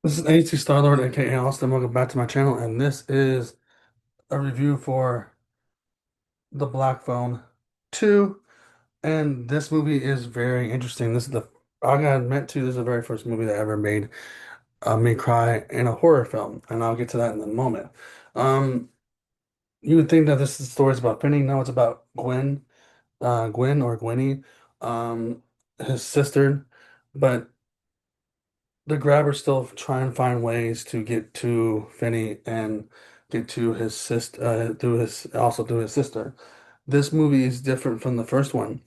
This is AT Starlord, aka Austin. Welcome back to my channel, and this is a review for The Black Phone 2. And this movie is very interesting. I gotta admit to, this is the very first movie that ever made me cry in a horror film, and I'll get to that in a moment. Um, you would think that this story is about Penny. No, it's about Gwen or Gwenny, um, his sister, but the Grabbers still try and find ways to get to Finney and get to his sister, through his sister. This movie is different from the first one.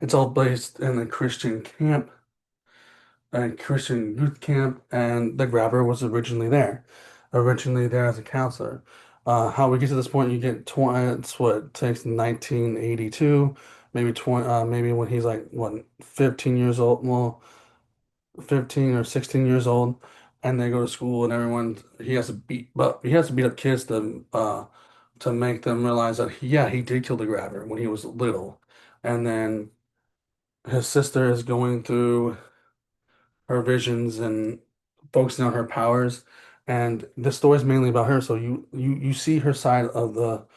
It's all based in a Christian youth camp, and the Grabber was originally there as a counselor. How we get to this point, you get 20, it's what it takes 1982, maybe 20, maybe when he's like, what, 15 years old. Well, 15 or 16 years old, and they go to school, and he has to beat up kids to make them realize that yeah, he did kill the grabber when he was little. And then his sister is going through her visions and focusing on her powers. And this story is mainly about her. So you see her side of the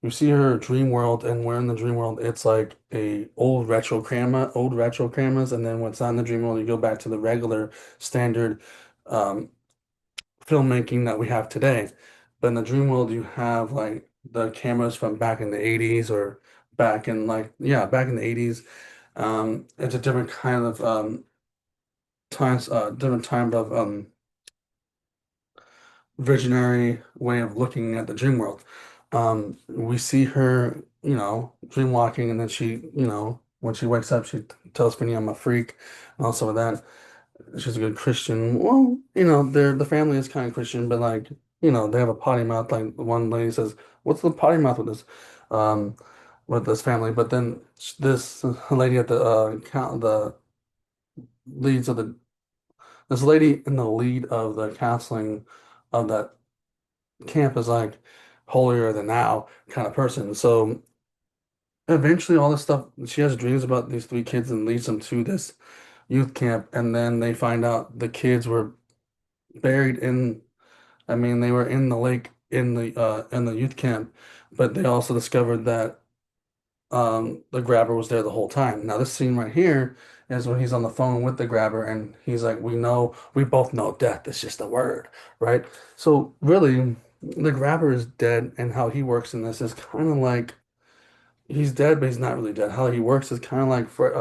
you see her dream world, and where in the dream world it's like a old retro cameras, and then when it's not in the dream world, you go back to the regular standard um, filmmaking that we have today. But in the dream world, you have like the cameras from back in the 80s, or back in the 80s. It's a different kind of different time of visionary way of looking at the dream world. We see her, dream walking, and then when she wakes up, she tells Finny I'm a freak, and also with that, she's a good Christian. Well, the family is kind of Christian, but like, they have a potty mouth. Like one lady says, "What's the potty mouth um, with this family?" But then this lady at the leads of the this lady in the lead of the counseling of that camp is like holier than thou kind of person. So eventually, all this stuff, she has dreams about these three kids and leads them to this youth camp. And then they find out the kids were buried I mean, they were in the lake in the youth camp, but they also discovered that the grabber was there the whole time. Now, this scene right here is when he's on the phone with the grabber, and he's like, we both know death is just a word, right? So really, the grabber is dead, and how he works in this is kind of like he's dead, but he's not really dead. How he works is kind of like for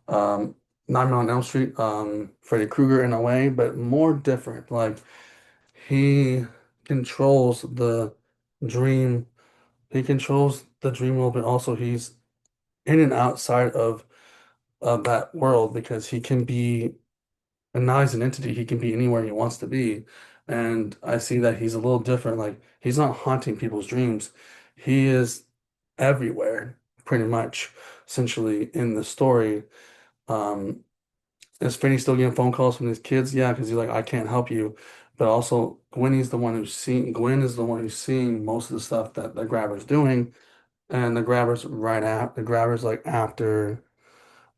um Nightmare on Elm Street, Freddy Krueger in a way, but more different. Like he controls dream, he controls the dream world, but also he's in and outside of that world, because he can be, and now he's an entity, he can be anywhere he wants to be. And I see that he's a little different. Like he's not haunting people's dreams. He is everywhere, pretty much, essentially in the story. Um, is Finney still getting phone calls from these kids? Yeah, because he's like, I can't help you. But also Gwen is the one who's seeing most of the stuff that the grabber's doing. And the grabber's like after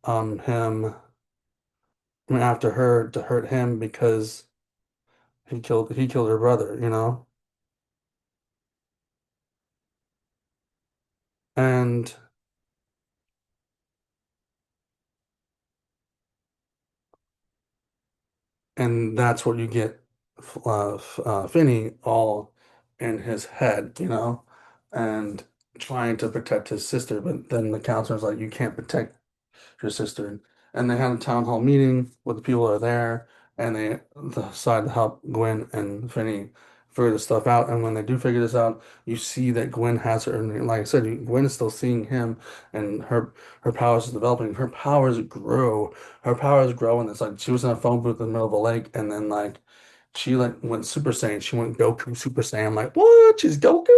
him after her to hurt him because he killed her brother. And that's what you get, Finney all in his head, and trying to protect his sister, but then the counselor's like, you can't protect your sister. And they had a town hall meeting with the people that are there, and they decide to help Gwen and Finney figure this stuff out. And when they do figure this out, you see that Gwen has her, and like I said, Gwen is still seeing him, and her powers is developing. Her powers grow, and it's like she was in a phone booth in the middle of a lake, and then like she like went Super Saiyan. She went Goku Super Saiyan. I'm like, what? She's Goku?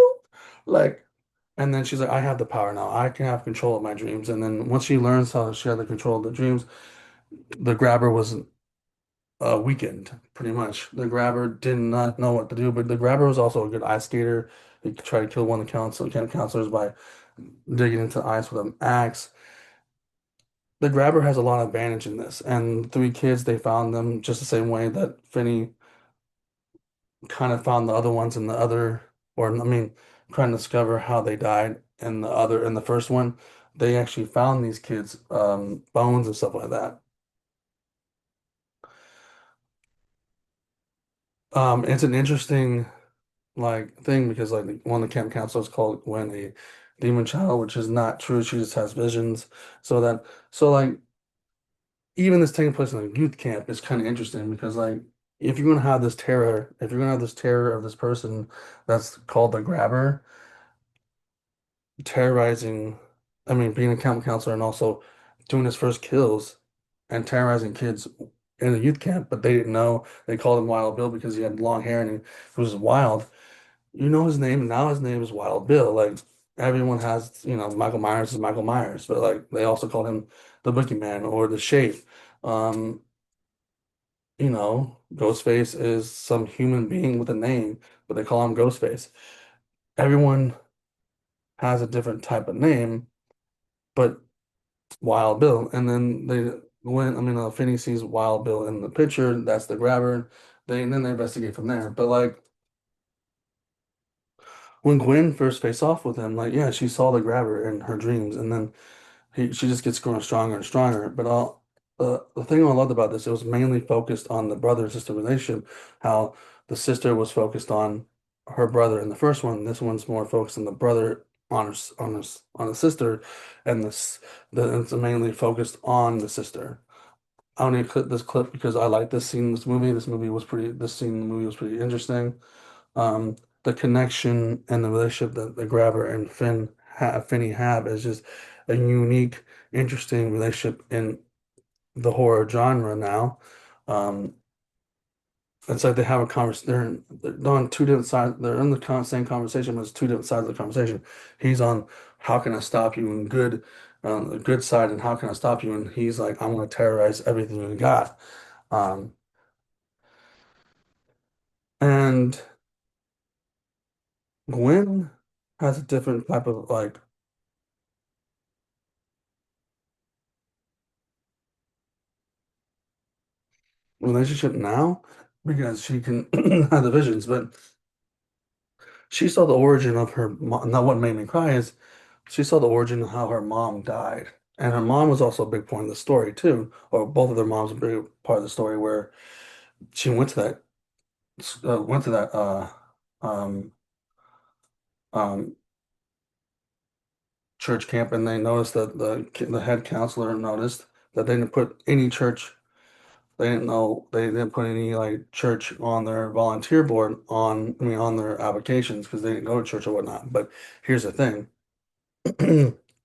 Like, and then she's like, I have the power now. I can have control of my dreams. And then once she learns how she had the control of the dreams, the grabber was weakened, pretty much. The grabber did not know what to do, but the grabber was also a good ice skater. He tried to kill one of the counselors by digging into the ice with an axe. the grabber has a lot of advantage in this, and the three kids they found them just the same way that Finney kind of found the other ones in the other, or I mean, trying to discover how they died in the other in the first one. They actually found these kids' bones and stuff like that. It's an interesting like thing because like one of the camp counselors called Gwen a demon child, which is not true. She just has visions. So that so like even this taking place in a youth camp is kind of interesting because like if you're gonna have this terror, if you're gonna have this terror of this person that's called the grabber terrorizing, I mean being a camp counselor and also doing his first kills and terrorizing kids in a youth camp, but they didn't know they called him Wild Bill because he had long hair and he was wild. You know his name, and now his name is Wild Bill. Like everyone has, Michael Myers is Michael Myers, but like they also call him the Boogeyman or the Shape. Um, Ghostface is some human being with a name, but they call him Ghostface. Everyone has a different type of name, but Wild Bill. And then Finney sees Wild Bill in the picture, that's the grabber. Then they investigate from there. But like when Gwen first faced off with him, like yeah, she saw the grabber in her dreams, and then she just gets growing stronger and stronger. But the thing I loved about this, it was mainly focused on the brother and sister relationship. How the sister was focused on her brother in the first one. This one's more focused on the brother on the sister, and it's mainly focused on the sister. I only clip this clip because I like this scene in this movie. This scene in the movie was pretty interesting. The connection and the relationship that the grabber and Finney have is just a unique, interesting relationship in the horror genre now. Um, it's like they have a conversation. They're on two different sides. They're in the same conversation, but it's two different sides of the conversation. He's on how can I stop you and the good side, and how can I stop you? And he's like, I'm going to terrorize everything you got. Um, and Gwen has a different type of like relationship now because she can have the visions, but she saw the origin of her mom. Now, what made me cry is she saw the origin of how her mom died. And her mom was also a big point of the story too, or both of their moms were a big part of the story where she went to that um, um, church camp, and they noticed that the head counselor noticed that they didn't put any church. They didn't know they didn't put any like church on their volunteer board on their applications because they didn't go to church or whatnot. But here's the thing.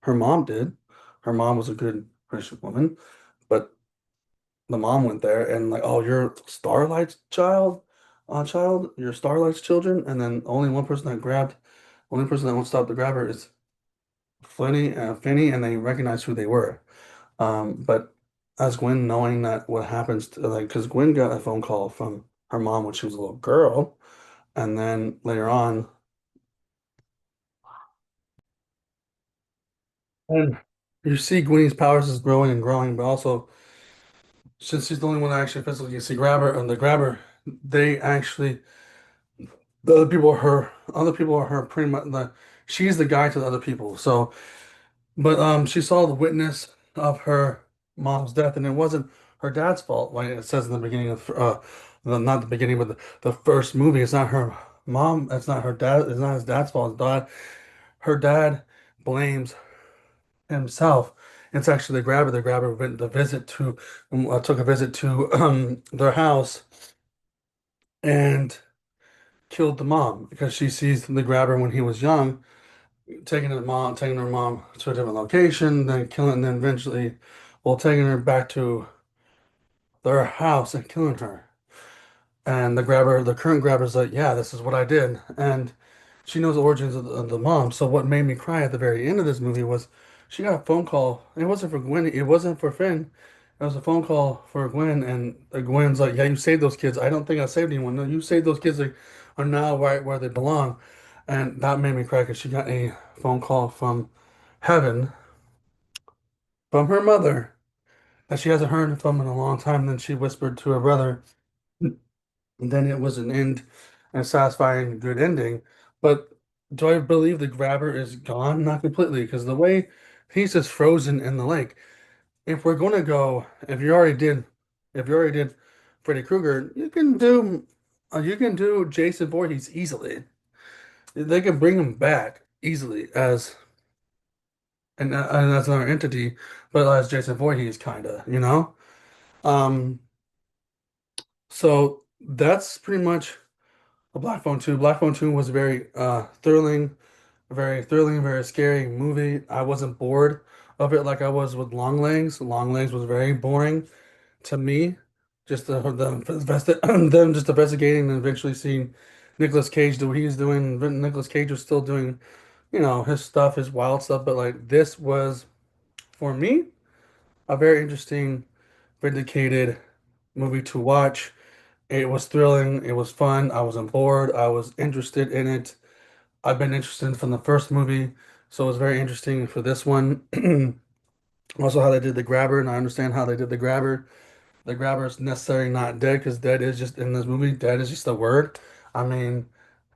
Her mom did. Her mom was a good Christian woman, but the mom went there and like, oh, you're Starlight's you're Starlight's children, and then only person that won't stop the grabber is Finney, and they recognized who they were. But as Gwen knowing that what happens to like, because Gwen got a phone call from her mom when she was a little girl, and then later on, and you see Gwen's powers is growing and growing, but also since she's the only one that actually physically can see the grabber, they actually the other people are her pretty much she's the guide to the other people. So, but she saw the witness of her mom's death, and it wasn't her dad's fault. Like it says in the beginning of not the beginning, but the first movie. It's not her mom. It's not her dad. It's not his dad's fault. Her dad blames himself. It's actually the grabber. The grabber went to visit to took a visit to their house and killed the mom because she sees the grabber when he was young, taking her mom to a different location, then killing, then eventually, well, taking her back to their house and killing her. And the current grabber's like, yeah, this is what I did. And she knows the origins of the mom. So what made me cry at the very end of this movie was she got a phone call. It wasn't for Gwen. It wasn't for Finn. It was a phone call for Gwen. And Gwen's like, yeah, you saved those kids. I don't think I saved anyone. No, you saved those kids. They are now right where they belong. And that made me cry because she got a phone call from heaven from her mother. as she hasn't heard from him in a long time. Then she whispered to her brother, and then it was an end and satisfying, good ending. But do I believe the grabber is gone? Not completely, because the way he's just frozen in the lake. If we're gonna go, if you already did Freddy Krueger, you can do Jason Voorhees easily. They can bring him back easily as and as another entity, but as Jason Voorhees, kinda, you know. Um, so that's pretty much a Black Phone 2. Black Phone 2 was very thrilling, very scary movie. I wasn't bored of it like I was with Long Legs. Long Legs was very boring to me. Just them just investigating and eventually seeing Nicolas Cage do what he's doing. Nicolas Cage was still doing, his stuff, his wild stuff, but like this was for me a very interesting, vindicated movie to watch. It was thrilling, it was fun, I wasn't bored, I was interested in it. I've been interested from the first movie, so it was very interesting for this one. Also, how they did the grabber, and I understand how they did the grabber. The grabber is necessarily not dead because dead is just in this movie, dead is just a word. I mean,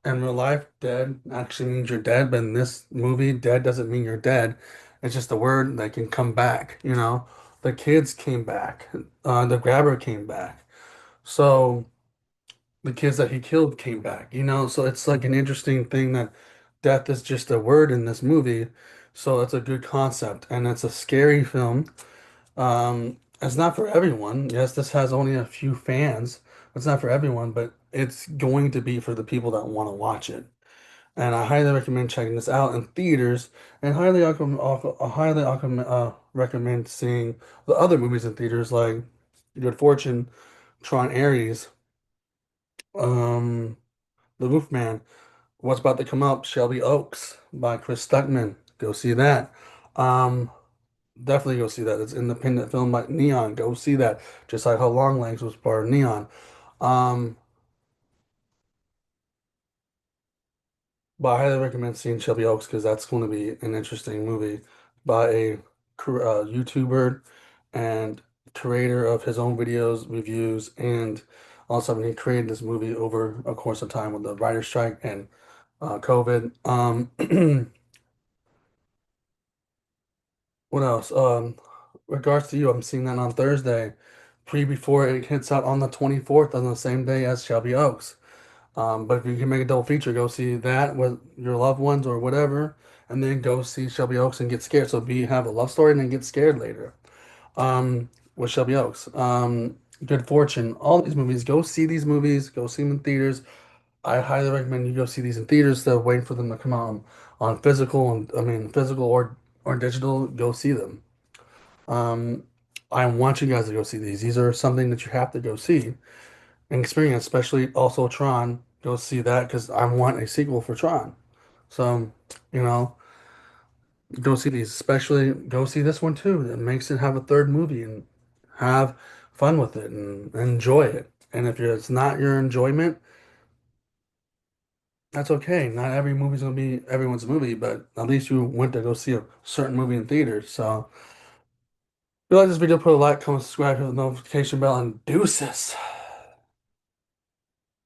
in real life, dead actually means you're dead, but in this movie, dead doesn't mean you're dead. It's just a word that can come back, you know. The kids came back. The grabber came back. So the kids that he killed came back, you know. So it's like an interesting thing that death is just a word in this movie. So it's a good concept, and it's a scary film. It's not for everyone. Yes, this has only a few fans. It's not for everyone, but it's going to be for the people that want to watch it. And I highly recommend checking this out in theaters, and recommend seeing the other movies in theaters like Good Fortune, Tron Ares, um, The Wolfman, what's about to come up, Shelby Oaks by Chris Stuckman. Go see that. Um, Definitely go see that. It's independent film by Neon. Go see that. Just like how Longlegs was part of Neon. Um, but I highly recommend seeing Shelby Oaks because that's going to be an interesting movie by a YouTuber and creator of his own videos, reviews, and also when he created this movie over a course of time with the writer's strike and COVID. What else? Regards to you, I'm seeing that on Thursday, before it hits out on the 24th on the same day as Shelby Oaks. But if you can make a double feature, go see that with your loved ones or whatever, and then go see Shelby Oaks and get scared. So have a love story and then get scared later. With Shelby Oaks. Good Fortune. All these movies. Go see these movies. Go see them in theaters. I highly recommend you go see these in theaters instead of waiting for them to come out on physical and I mean physical or digital. Go see them. Um, I want you guys to go see these. These are something that you have to go see and experience, especially also Tron. Go see that because I want a sequel for Tron. So, you know, go see these. Especially go see this one too. That makes it have a third movie and have fun with it and enjoy it. And if it's not your enjoyment, that's okay. Not every movie's gonna be everyone's movie, but at least you went to go see a certain movie in theaters. So, if you like this video, put a like, comment, subscribe, hit the notification bell, and deuces.